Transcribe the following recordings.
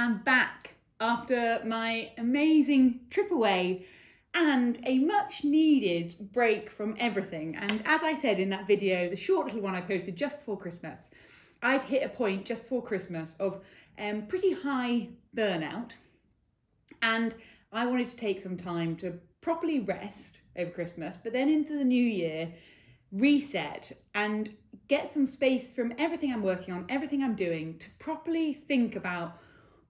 I'm back after my amazing trip away and a much needed break from everything. And as I said in that video, the short little one I posted just before Christmas, I'd hit a point just before Christmas of pretty high burnout, and I wanted to take some time to properly rest over Christmas, but then into the new year, reset and get some space from everything I'm working on, everything I'm doing, to properly think about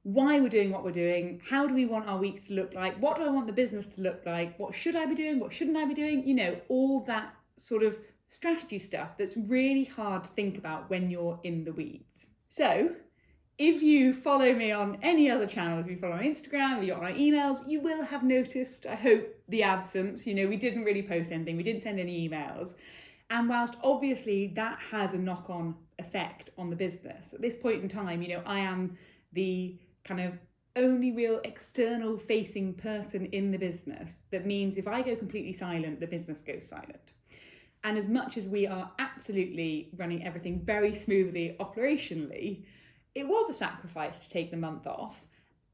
why we're doing what we're doing, how do we want our weeks to look like, what do I want the business to look like, what should I be doing, what shouldn't I be doing, you know, all that sort of strategy stuff that's really hard to think about when you're in the weeds. So if you follow me on any other channels, if you follow on Instagram, or you're on our emails, you will have noticed, I hope, the absence. You know, we didn't really post anything, we didn't send any emails. And whilst obviously that has a knock-on effect on the business, at this point in time, you know, I am the kind of only real external facing person in the business. That means if I go completely silent, the business goes silent. And as much as we are absolutely running everything very smoothly operationally, it was a sacrifice to take the month off.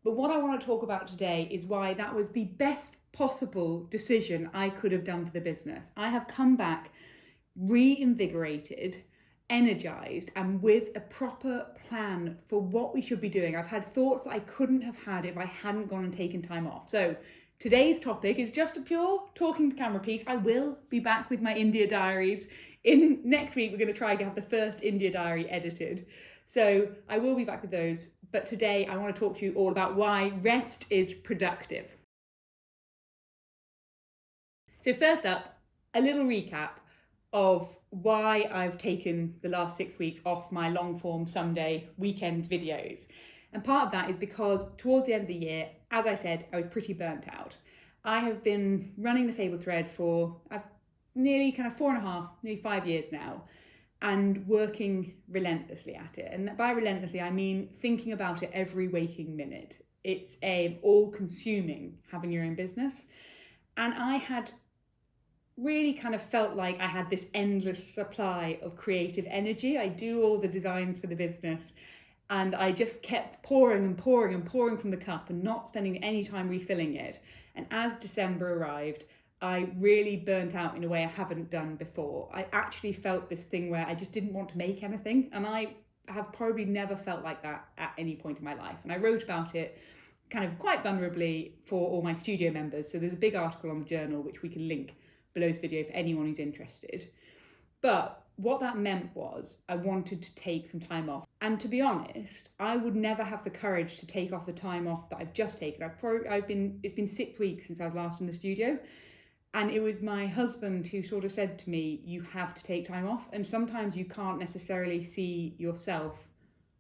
But what I want to talk about today is why that was the best possible decision I could have done for the business. I have come back reinvigorated, energized, and with a proper plan for what we should be doing. I've had thoughts that I couldn't have had if I hadn't gone and taken time off. So today's topic is just a pure talking to camera piece. I will be back with my India diaries. In next week, we're going to try to have the first India diary edited. So I will be back with those. But today I want to talk to you all about why rest is productive. So first up, a little recap of why I've taken the last 6 weeks off my long form Sunday weekend videos. And part of that is because towards the end of the year, as I said, I was pretty burnt out. I have been running the Fable Thread for nearly kind of 4.5, nearly 5 years now, and working relentlessly at it. And by relentlessly, I mean thinking about it every waking minute. It's all-consuming having your own business. And I had really kind of felt like I had this endless supply of creative energy. I do all the designs for the business, and I just kept pouring and pouring and pouring from the cup and not spending any time refilling it. And as December arrived, I really burnt out in a way I haven't done before. I actually felt this thing where I just didn't want to make anything, and I have probably never felt like that at any point in my life. And I wrote about it kind of quite vulnerably for all my studio members. So there's a big article on the journal which we can link below this video for anyone who's interested. But what that meant was I wanted to take some time off. And to be honest, I would never have the courage to take off the time off that I've just taken. It's been 6 weeks since I was last in the studio. And it was my husband who sort of said to me, you have to take time off. And sometimes you can't necessarily see yourself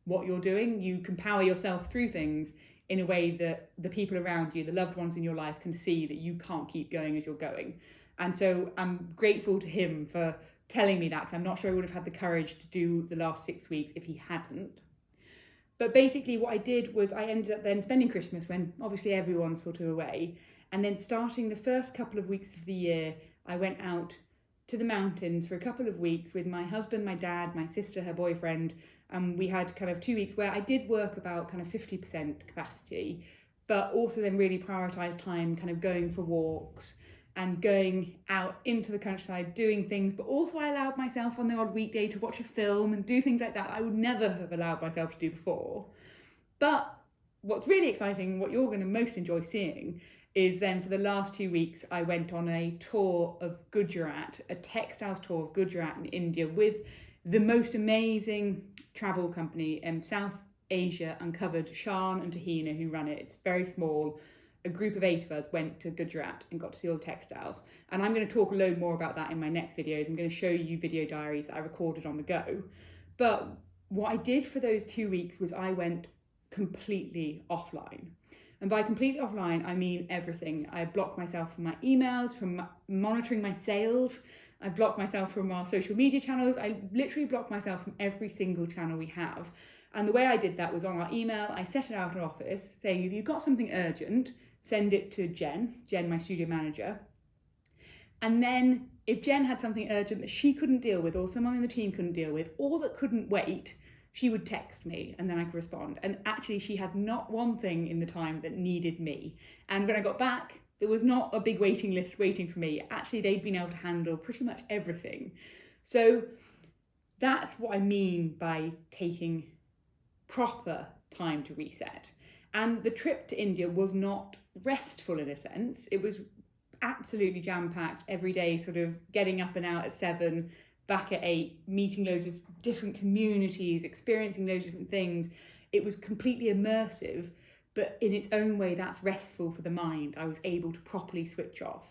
what you're doing. You can power yourself through things in a way that the people around you, the loved ones in your life, can see that you can't keep going as you're going. And so I'm grateful to him for telling me that, because I'm not sure I would have had the courage to do the last 6 weeks if he hadn't. But basically what I did was I ended up then spending Christmas when obviously everyone's sort of away. And then starting the first couple of weeks of the year, I went out to the mountains for a couple of weeks with my husband, my dad, my sister, her boyfriend. And we had kind of 2 weeks where I did work about kind of 50% capacity, but also then really prioritised time kind of going for walks and going out into the countryside, doing things. But also I allowed myself on the odd weekday to watch a film and do things like that I would never have allowed myself to do before. But what's really exciting, what you're going to most enjoy seeing, is then for the last 2 weeks, I went on a tour of Gujarat, a textiles tour of Gujarat in India with the most amazing travel company, South Asia Uncovered, Shan and Tahina, who run it. It's very small. A group of 8 of us went to Gujarat and got to see all the textiles. And I'm going to talk a load more about that in my next videos. I'm going to show you video diaries that I recorded on the go. But what I did for those 2 weeks was I went completely offline. And by completely offline, I mean everything. I blocked myself from my emails, from monitoring my sales. I blocked myself from our social media channels. I literally blocked myself from every single channel we have. And the way I did that was on our email. I set it out in office saying, if you've got something urgent, send it to Jen, my studio manager. And then if Jen had something urgent that she couldn't deal with, or someone in the team couldn't deal with, or that couldn't wait, she would text me and then I could respond. And actually, she had not one thing in the time that needed me. And when I got back, there was not a big waiting list waiting for me. Actually, they'd been able to handle pretty much everything. So that's what I mean by taking proper time to reset. And the trip to India was not restful in a sense. It was absolutely jam-packed every day, sort of getting up and out at 7, back at 8, meeting loads of different communities, experiencing loads of different things. It was completely immersive, but in its own way, that's restful for the mind. I was able to properly switch off.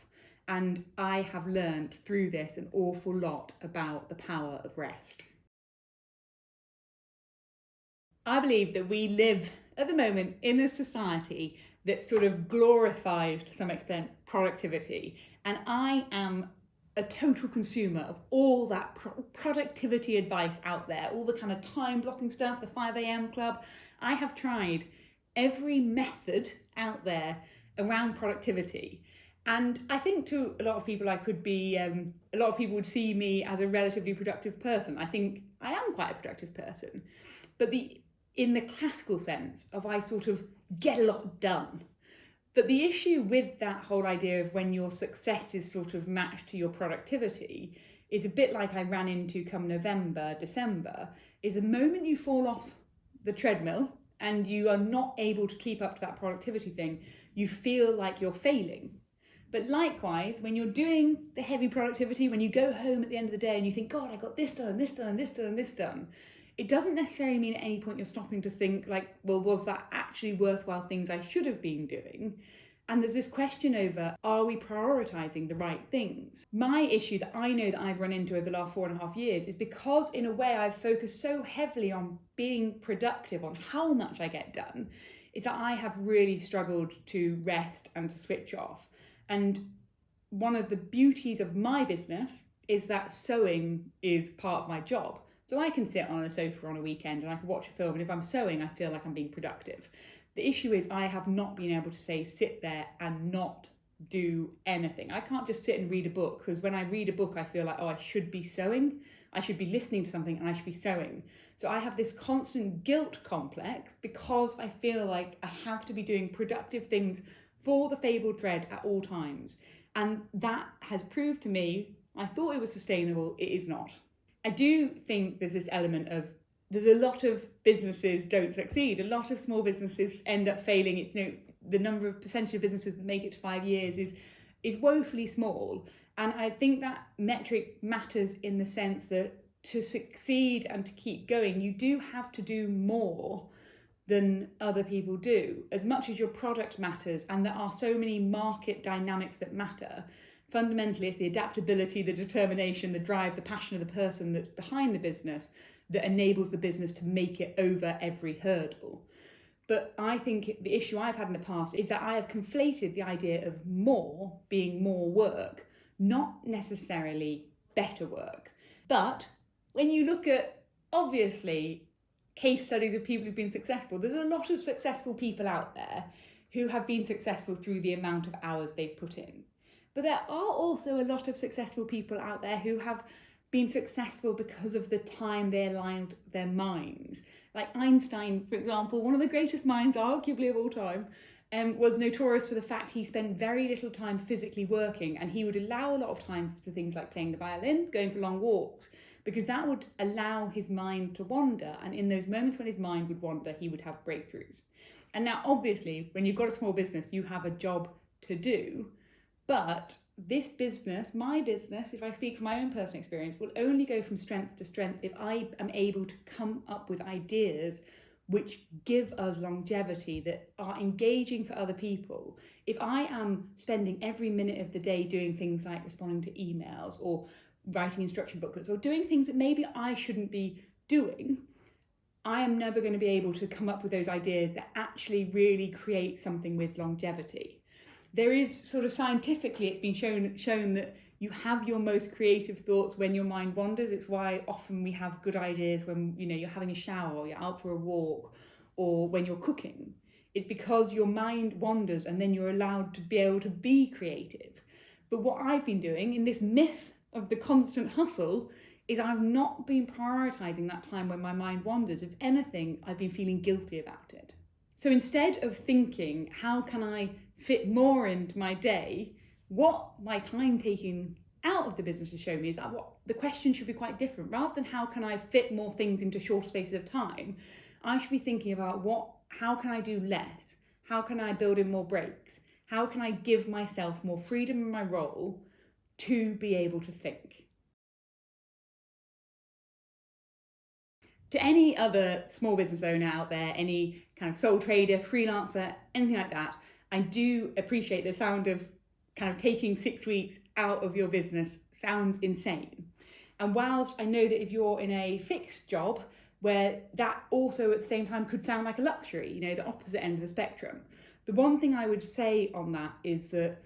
And I have learned through this an awful lot about the power of rest. I believe that we live at the moment in a society that sort of glorifies to some extent productivity. And I am a total consumer of all that productivity advice out there, all the kind of time blocking stuff, the 5 a.m. club. I have tried every method out there around productivity. And I think to a lot of people, I could be, a lot of people would see me as a relatively productive person. I think I am quite a productive person. But in the classical sense of I sort of get a lot done. But the issue with that whole idea of when your success is sort of matched to your productivity is a bit like I ran into come November, December, is the moment you fall off the treadmill and you are not able to keep up to that productivity thing, you feel like you're failing. But likewise, when you're doing the heavy productivity, when you go home at the end of the day and you think, God, I got this done, and this done, and this done, and this done, it doesn't necessarily mean at any point you're stopping to think like, well, was that actually worthwhile things I should have been doing? And there's this question over, are we prioritising the right things? My issue that I know that I've run into over the last 4.5 years is because in a way I've focused so heavily on being productive, on how much I get done, is that I have really struggled to rest and to switch off. And one of the beauties of my business is that sewing is part of my job. So I can sit on a sofa on a weekend and I can watch a film, and if I'm sewing, I feel like I'm being productive. The issue is I have not been able to sit there and not do anything. I can't just sit and read a book, because when I read a book, I feel like, oh, I should be sewing. I should be listening to something and I should be sewing. So I have this constant guilt complex because I feel like I have to be doing productive things for the fabled thread at all times. And that has proved to me, I thought it was sustainable, it is not. I do think there's this element of, there's a lot of businesses don't succeed. A lot of small businesses end up failing. It's, the number of percentage of businesses that make it to 5 years is woefully small. And I think that metric matters in the sense that to succeed and to keep going, you do have to do more than other people do. As much as your product matters, and there are so many market dynamics that matter, fundamentally it's the adaptability, the determination, the drive, the passion of the person that's behind the business that enables the business to make it over every hurdle. But I think the issue I've had in the past is that I have conflated the idea of more being more work, not necessarily better work. But when you look at, obviously, case studies of people who've been successful, there's a lot of successful people out there who have been successful through the amount of hours they've put in. But there are also a lot of successful people out there who have been successful because of the time they aligned their minds. Like Einstein, for example, one of the greatest minds arguably of all time, was notorious for the fact he spent very little time physically working, and he would allow a lot of time for things like playing the violin, going for long walks, because that would allow his mind to wander, and in those moments when his mind would wander, he would have breakthroughs. And now, obviously, when you've got a small business, you have a job to do, but this business, my business, if I speak from my own personal experience, will only go from strength to strength if I am able to come up with ideas which give us longevity, that are engaging for other people. If I am spending every minute of the day doing things like responding to emails or writing instruction booklets or doing things that maybe I shouldn't be doing, I am never going to be able to come up with those ideas that actually really create something with longevity. There is sort of scientifically, it's been shown that you have your most creative thoughts when your mind wanders. It's why often we have good ideas when you're having a shower or you're out for a walk or when you're cooking. It's because your mind wanders and then you're allowed to be able to be creative. But what I've been doing in this myth of the constant hustle is I've not been prioritising that time when my mind wanders. If anything, I've been feeling guilty about it. So instead of thinking, how can I fit more into my day, what my time taking out of the business has shown me is that the question should be quite different. Rather than how can I fit more things into short spaces of time, I should be thinking about how can I do less? How can I build in more breaks? How can I give myself more freedom in my role to be able to think? To any other small business owner out there, any kind of sole trader, freelancer, anything like that, I do appreciate the sound of kind of taking 6 weeks out of your business sounds insane. And whilst I know that if you're in a fixed job, where that also at the same time could sound like a luxury, the opposite end of the spectrum, the one thing I would say on that is that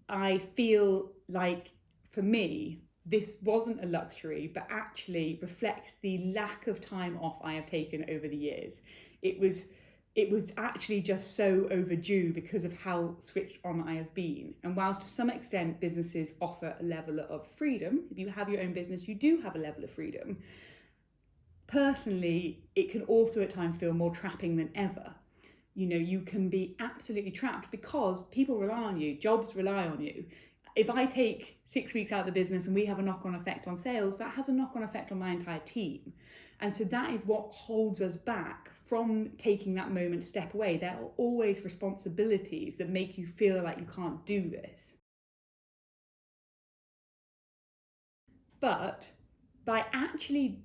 I feel like, for me, this wasn't a luxury, but actually reflects the lack of time off I have taken over the years. It was actually just so overdue because of how switched on I have been. And whilst to some extent businesses offer a level of freedom, if you have your own business, you do have a level of freedom. Personally, it can also at times feel more trapping than ever. You can be absolutely trapped because people rely on you, jobs rely on you. If I take 6 weeks out of the business and we have a knock-on effect on sales, that has a knock-on effect on my entire team. And so that is what holds us back from taking that moment to step away. There are always responsibilities that make you feel like you can't do this. But by actually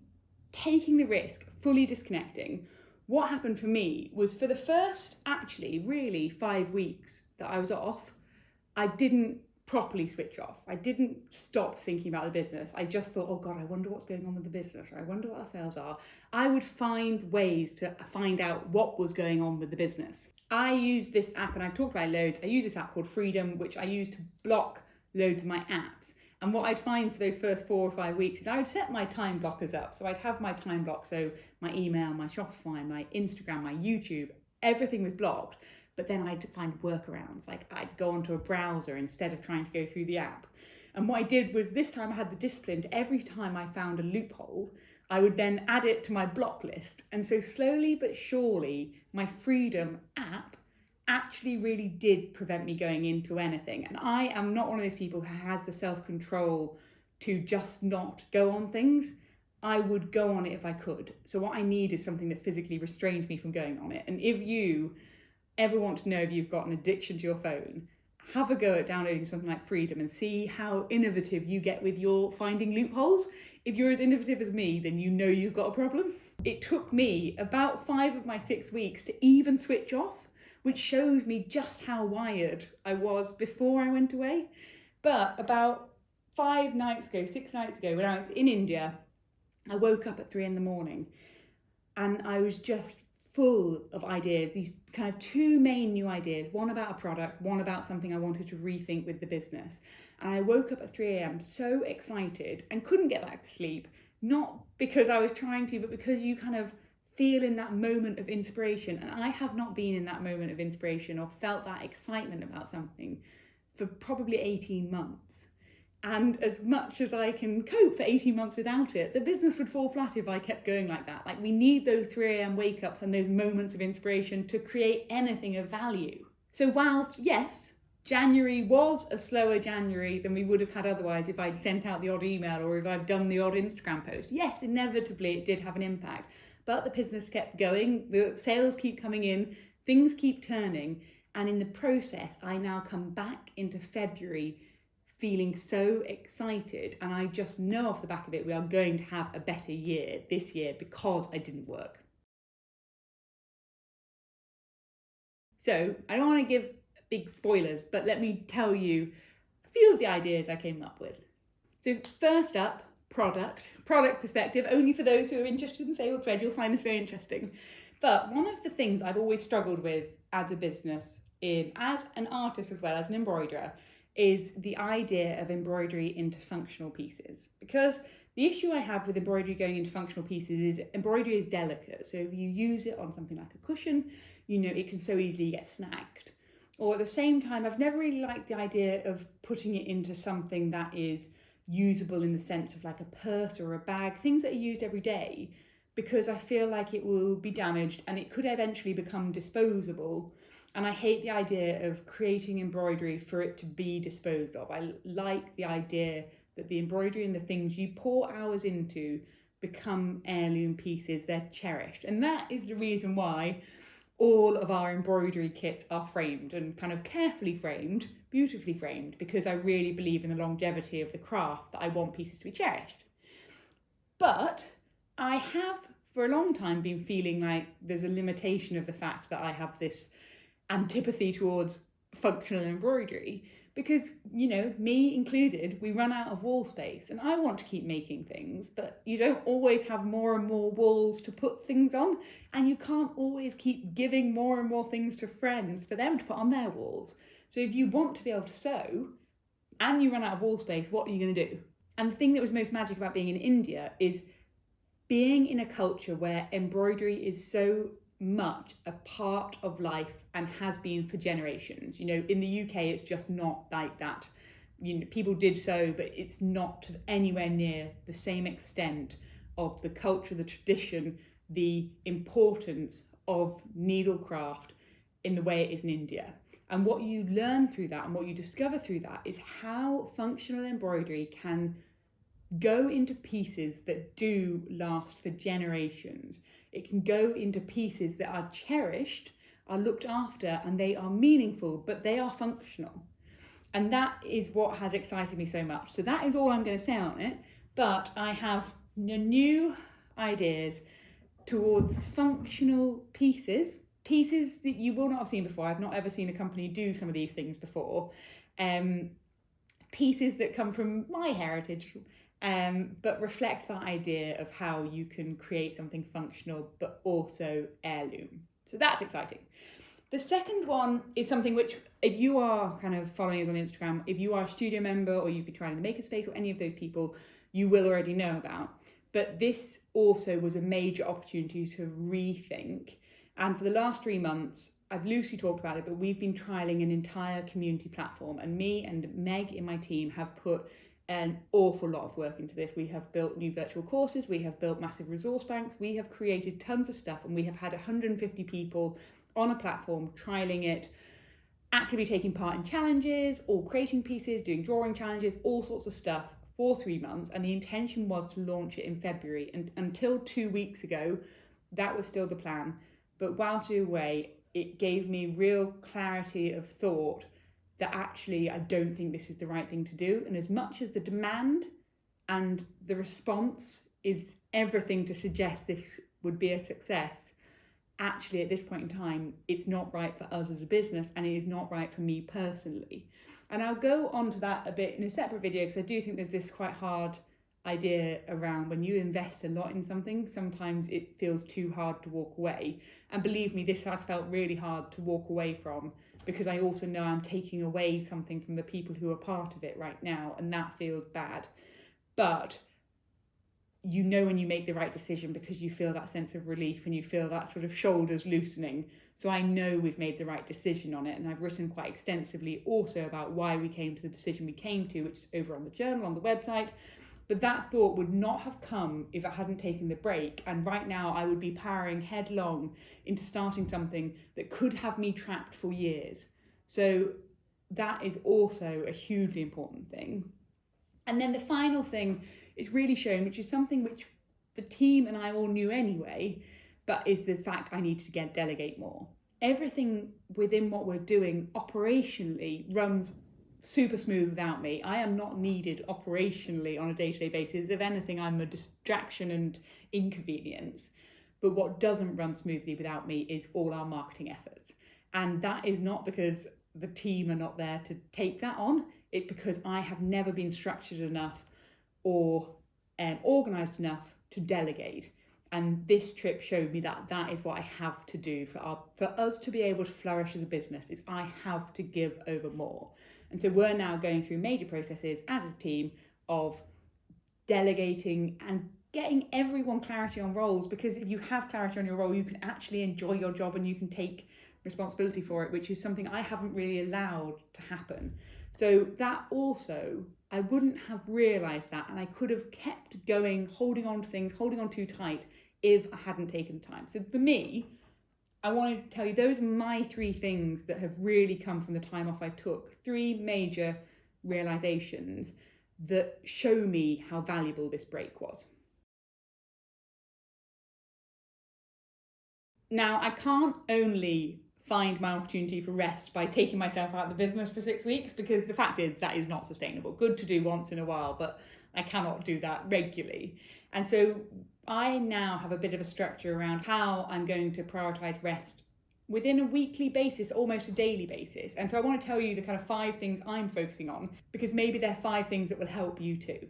taking the risk, fully disconnecting, what happened for me was, for the first really 5 weeks that I was off, I didn't properly switch off. I didn't stop thinking about the business. I just thought, oh God, I wonder what's going on with the business, or I wonder what our sales are. I would find ways to find out what was going on with the business. I use this app, and I've talked about it loads. I use this app called Freedom, which I use to block loads of my apps. And what I'd find for those first 4 or 5 weeks is I would set my time blockers up. So I'd have my time block, so my email, my Shopify, my Instagram, my YouTube, everything was blocked. But then I'd find workarounds, like I'd go onto a browser instead of trying to go through the app. And what I did was, this time I had the discipline to, every time I found a loophole, I would then add it to my block list. And so slowly but surely, my Freedom app actually really did prevent me going into anything. And I am not one of those people who has the self-control to just not go on things. I would go on it if I could. So what I need is something that physically restrains me from going on it. And if you ever want to know if you've got an addiction to your phone, have a go at downloading something like Freedom and see how innovative you get with your finding loopholes. If you're as innovative as me, then you know you've got a problem. It took me about 5 of my 6 weeks to even switch off, which shows me just how wired I was before I went away. But about 6 nights ago, when I was in India, I woke up at 3 a.m. and I was just full of ideas, these kind of 2 main new ideas, one about a product, one about something I wanted to rethink with the business. And I woke up at 3 a.m. so excited and couldn't get back to sleep, not because I was trying to, but because you kind of feel in that moment of inspiration. And I have not been in that moment of inspiration or felt that excitement about something for probably 18 months. And as much as I can cope for 18 months without it, the business would fall flat if I kept going like that. Like, we need those 3 a.m. wake-ups and those moments of inspiration to create anything of value. So whilst, yes, January was a slower January than we would have had otherwise if I'd sent out the odd email or if I'd done the odd Instagram post, yes, inevitably it did have an impact. But the business kept going, the sales keep coming in, things keep turning. And in the process, I now come back into February feeling so excited, and I just know off the back of it we are going to have a better year this year because I didn't work. So I don't want to give big spoilers, but let me tell you a few of the ideas I came up with. So first up, product perspective, only for those who are interested in sales thread, you'll find this very interesting. But one of the things I've always struggled with as a business, as an artist as well as an embroiderer, is the idea of embroidery into functional pieces. Because the issue I have with embroidery going into functional pieces is embroidery is delicate. So if you use it on something like a cushion, it can so easily get snagged. Or at the same time, I've never really liked the idea of putting it into something that is usable in the sense of like a purse or a bag, things that are used every day, because I feel like it will be damaged and it could eventually become disposable. And I hate the idea of creating embroidery for it to be disposed of. I like the idea that the embroidery and the things you pour hours into become heirloom pieces, they're cherished. And that is the reason why all of our embroidery kits are framed and kind of carefully framed, beautifully framed, because I really believe in the longevity of the craft, that I want pieces to be cherished. But I have for a long time been feeling like there's a limitation of the fact that I have this antipathy towards functional embroidery, because, you know, me included, we run out of wall space and I want to keep making things, but you don't always have more and more walls to put things on, and you can't always keep giving more and more things to friends for them to put on their walls. So if you want to be able to sew and you run out of wall space, what are you going to do? And the thing that was most magic about being in India is being in a culture where embroidery is so much a part of life and has been for generations. You know, in the UK, it's just not like that. You know, people did so, but it's not anywhere near the same extent of the culture, the tradition, the importance of needlecraft in the way it is in India. And what you learn through that and what you discover through that is how functional embroidery can go into pieces that do last for generations. It can go into pieces that are cherished, are looked after, and they are meaningful, but they are functional. And that is what has excited me so much. So that is all I'm going to say on it. But I have new ideas towards functional pieces that you will not have seen before. I've not ever seen a company do some of these things before. Pieces that come from my heritage, but reflect that idea of how you can create something functional but also heirloom. So that's exciting. The second one is something which, if you are kind of following us on Instagram, if you are a studio member or you've been trying the Makerspace or any of those people, you will already know about. But this also was a major opportunity to rethink. And for the last 3 months, I've loosely talked about it, but we've been trialing an entire community platform. And me and Meg in my team have put an awful lot of work into this. We have built new virtual courses, we have built massive resource banks, we have created tons of stuff, and we have had 150 people on a platform trialing it, actively taking part in challenges, or creating pieces, doing drawing challenges, all sorts of stuff for 3 months. And the intention was to launch it in February. And until 2 weeks ago, that was still the plan. But whilst we were away, it gave me real clarity of thought that actually I don't think this is the right thing to do. And as much as the demand and the response is everything to suggest this would be a success, actually at this point in time, it's not right for us as a business, and it is not right for me personally. And I'll go on to that a bit in a separate video, because I do think there's this quite hard idea around when you invest a lot in something, sometimes it feels too hard to walk away. And believe me, this has felt really hard to walk away from, because I also know I'm taking away something from the people who are part of it right now, and that feels bad. But you know when you make the right decision, because you feel that sense of relief and you feel that sort of shoulders loosening. So I know we've made the right decision on it, and I've written quite extensively also about why we came to the decision we came to, which is over on the journal, on the website. But that thought would not have come if I hadn't taken the break. And right now I would be powering headlong into starting something that could have me trapped for years. So that is also a hugely important thing. And then the final thing is really shown, which is something which the team and I all knew anyway, but is the fact I need to delegate more. Everything within what we're doing operationally runs super smooth without me. I am not needed operationally on a day-to-day basis. If anything, I'm a distraction and inconvenience. But what doesn't run smoothly without me is all our marketing efforts. And that is not because the team are not there to take that on. It's because I have never been structured enough or organised enough to delegate. And this trip showed me that that is what I have to do for us to be able to flourish as a business, is I have to give over more. And so we're now going through major processes as a team of delegating and getting everyone clarity on roles, because if you have clarity on your role, you can actually enjoy your job and you can take responsibility for it, which is something I haven't really allowed to happen. So that also, I wouldn't have realised that, and I could have kept going, holding on to things, holding on too tight if I hadn't taken the time. So for me, I wanted to tell you those are my 3 things that have really come from the time off I took. 3 major realisations that show me how valuable this break was. Now, I can't only find my opportunity for rest by taking myself out of the business for 6 weeks, because the fact is that is not sustainable. Good to do once in a while, but I cannot do that regularly. And so I now have a bit of a structure around how I'm going to prioritise rest within a weekly basis, almost a daily basis. And so I want to tell you the kind of 5 things I'm focusing on, because maybe they're 5 things that will help you too.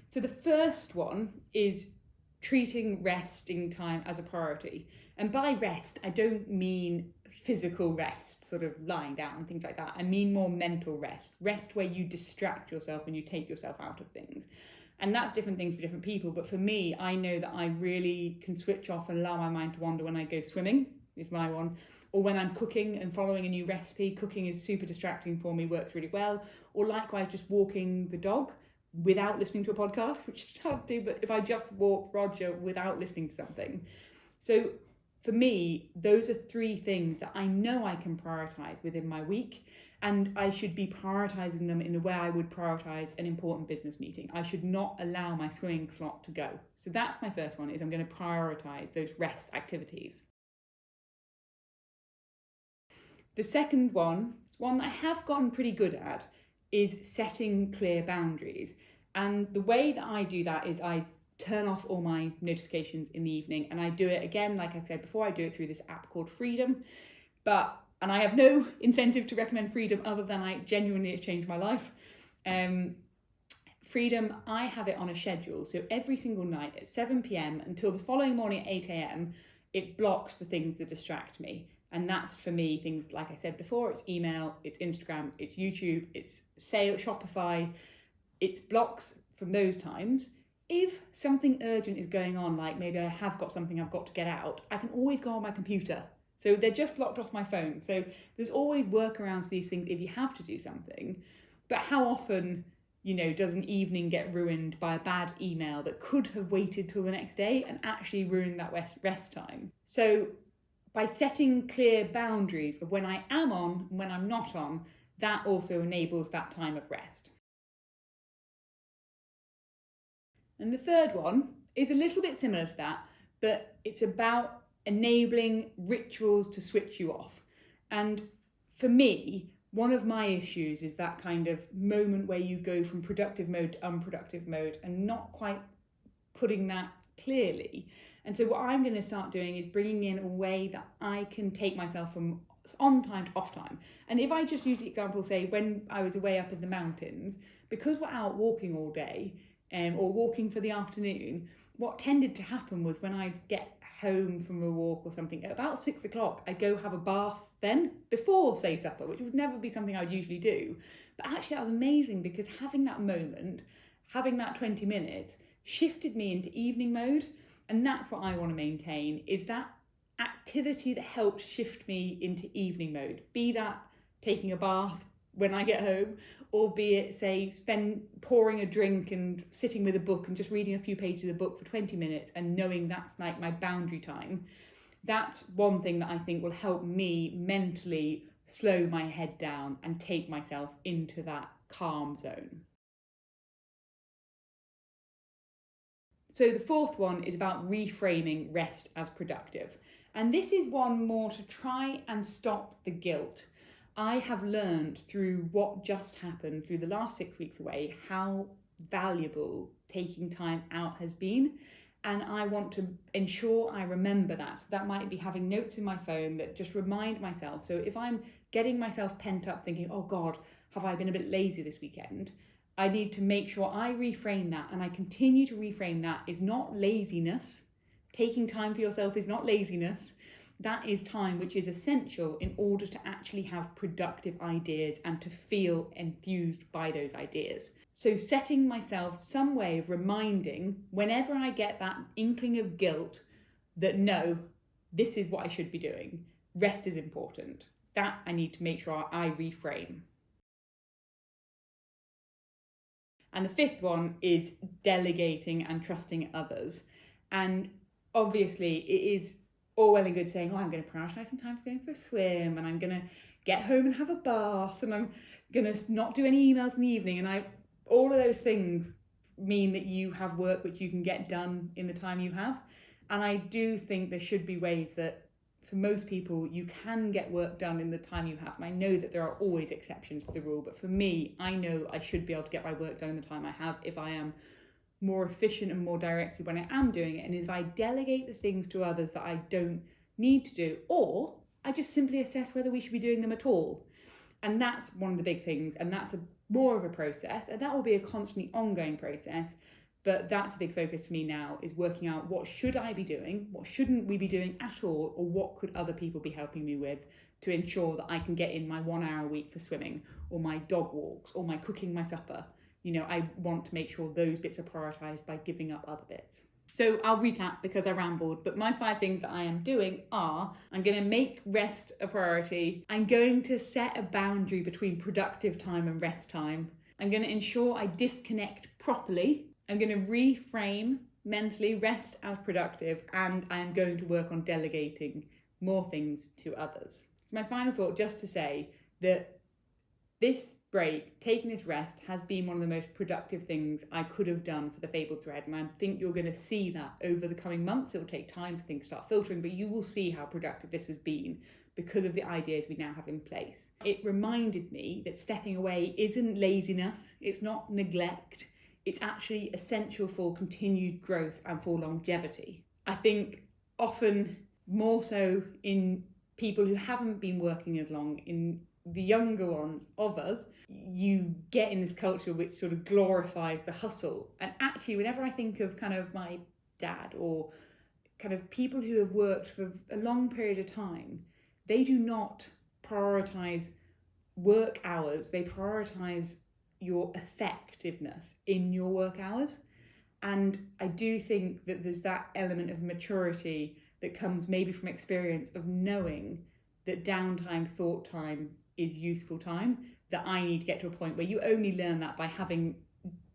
So the first one is treating resting time as a priority. And by rest, I don't mean physical rest, sort of lying down and things like that. I mean more mental rest, rest where you distract yourself and you take yourself out of things. And that's different things for different people. But for me, I know that I really can switch off and allow my mind to wander when I go swimming, is my one. Or when I'm cooking and following a new recipe. Cooking is super distracting for me, works really well. Or likewise, just walking the dog without listening to a podcast, which is hard to do, but if I just walk Roger without listening to something. So for me, those are 3 things that I know I can prioritise within my week, and I should be prioritising them in the way I would prioritise an important business meeting. I should not allow my swimming slot to go. So that's my first one, is I'm going to prioritise those rest activities. The second one that I have gotten pretty good at, is setting clear boundaries. And the way that I do that is I turn off all my notifications in the evening, and I do it again, like I've said before, I do it through this app called Freedom. And I have no incentive to recommend Freedom other than I genuinely, it's changed my life. Freedom, I have it on a schedule. So every single night at 7 p.m. until the following morning at 8 a.m, it blocks the things that distract me. And that's for me things like I said before, it's email, it's Instagram, it's YouTube, it's Shopify, it's blocks from those times. If something urgent is going on, like maybe I have got something I've got to get out, I can always go on my computer. So they're just locked off my phone. So there's always workarounds to these things if you have to do something. But how often, does an evening get ruined by a bad email that could have waited till the next day and actually ruined that rest time? So by setting clear boundaries of when I am on and when I'm not on, that also enables that time of rest. And the third one is a little bit similar to that, but it's about enabling rituals to switch you off. And for me, one of my issues is that kind of moment where you go from productive mode to unproductive mode and not quite putting that clearly. And so what I'm going to start doing is bringing in a way that I can take myself from on time to off time. And if I just use the example, say, when I was away up in the mountains, because we're out walking all day or walking for the afternoon, what tended to happen was when I'd get home from a walk or something, at about 6 o'clock, I'd go have a bath then, before, say, supper, which would never be something I would usually do. But actually that was amazing, because having that moment, having that 20 minutes, shifted me into evening mode. And that's what I want to maintain, is that activity that helps shift me into evening mode. Be that taking a bath when I get home, or be it, say, pouring a drink and sitting with a book and just reading a few pages of the book for 20 minutes and knowing that's like my boundary time. That's one thing that I think will help me mentally slow my head down and take myself into that calm zone. So the fourth one is about reframing rest as productive. And this is one more to try and stop the guilt. I have learned through what just happened through the last 6 weeks away how valuable taking time out has been. And I want to ensure I remember that. So that might be having notes in my phone that just remind myself. So if I'm getting myself pent up thinking, oh God, have I been a bit lazy this weekend? I need to make sure I reframe that, and I continue to reframe that is not laziness. Taking time for yourself is not laziness. That is time which is essential in order to actually have productive ideas and to feel enthused by those ideas. So setting myself some way of reminding whenever I get that inkling of guilt that no, this is what I should be doing. Rest is important. That I need to make sure I reframe. And the fifth one is delegating and trusting others. And obviously, it is all well and good saying, oh, I'm going to prioritise some time for going for a swim, and I'm going to get home and have a bath, and I'm going to not do any emails in the evening. And all of those things mean that you have work which you can get done in the time you have. And I do think there should be ways that for most people, you can get work done in the time you have. And I know that there are always exceptions to the rule, but for me, I know I should be able to get my work done in the time I have if I am more efficient and more directly when I am doing it. And if I delegate the things to others that I don't need to do, or I just simply assess whether we should be doing them at all. And that's one of the big things. And that's more of a process. And that will be a constantly ongoing process. But that's a big focus for me now, is working out what should I be doing, what shouldn't we be doing at all, or what could other people be helping me with to ensure that I can get in my 1 hour a week for swimming, or my dog walks, or my cooking my supper. I want to make sure those bits are prioritised by giving up other bits. So I'll recap because I rambled, but my 5 things that I am doing are, I'm going to make rest a priority. I'm going to set a boundary between productive time and rest time. I'm going to ensure I disconnect properly. I'm going to reframe mentally rest as productive, and I am going to work on delegating more things to others. My final thought, just to say that this break, taking this rest, has been one of the most productive things I could have done for the Fabled Thread, and I think you're going to see that over the coming months. It will take time for things to start filtering, but you will see how productive this has been because of the ideas we now have in place. It reminded me that stepping away isn't laziness, it's not neglect. It's actually essential for continued growth and for longevity. I think often more so in people who haven't been working as long, in the younger ones of us, you get in this culture which sort of glorifies the hustle. And actually, whenever I think of kind of my dad or kind of people who have worked for a long period of time, they do not prioritise work hours, they prioritise your effectiveness in your work hours. And I do think that there's that element of maturity that comes maybe from experience of knowing that downtime, thought time is useful time, that I need to get to a point where you only learn that by having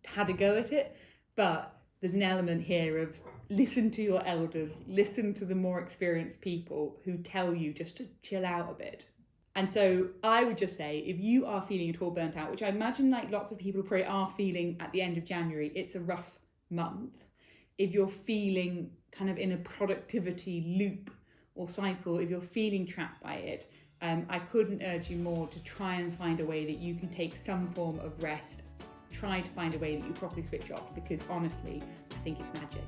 had a go at it. But there's an element here of listen to your elders, listen to the more experienced people who tell you just to chill out a bit. And so I would just say, if you are feeling at all burnt out, which I imagine like lots of people probably are feeling at the end of January, it's a rough month. If you're feeling kind of in a productivity loop or cycle, if you're feeling trapped by it, I couldn't urge you more to try and find a way that you can take some form of rest. Try to find a way that you properly switch off, because honestly, I think it's magic.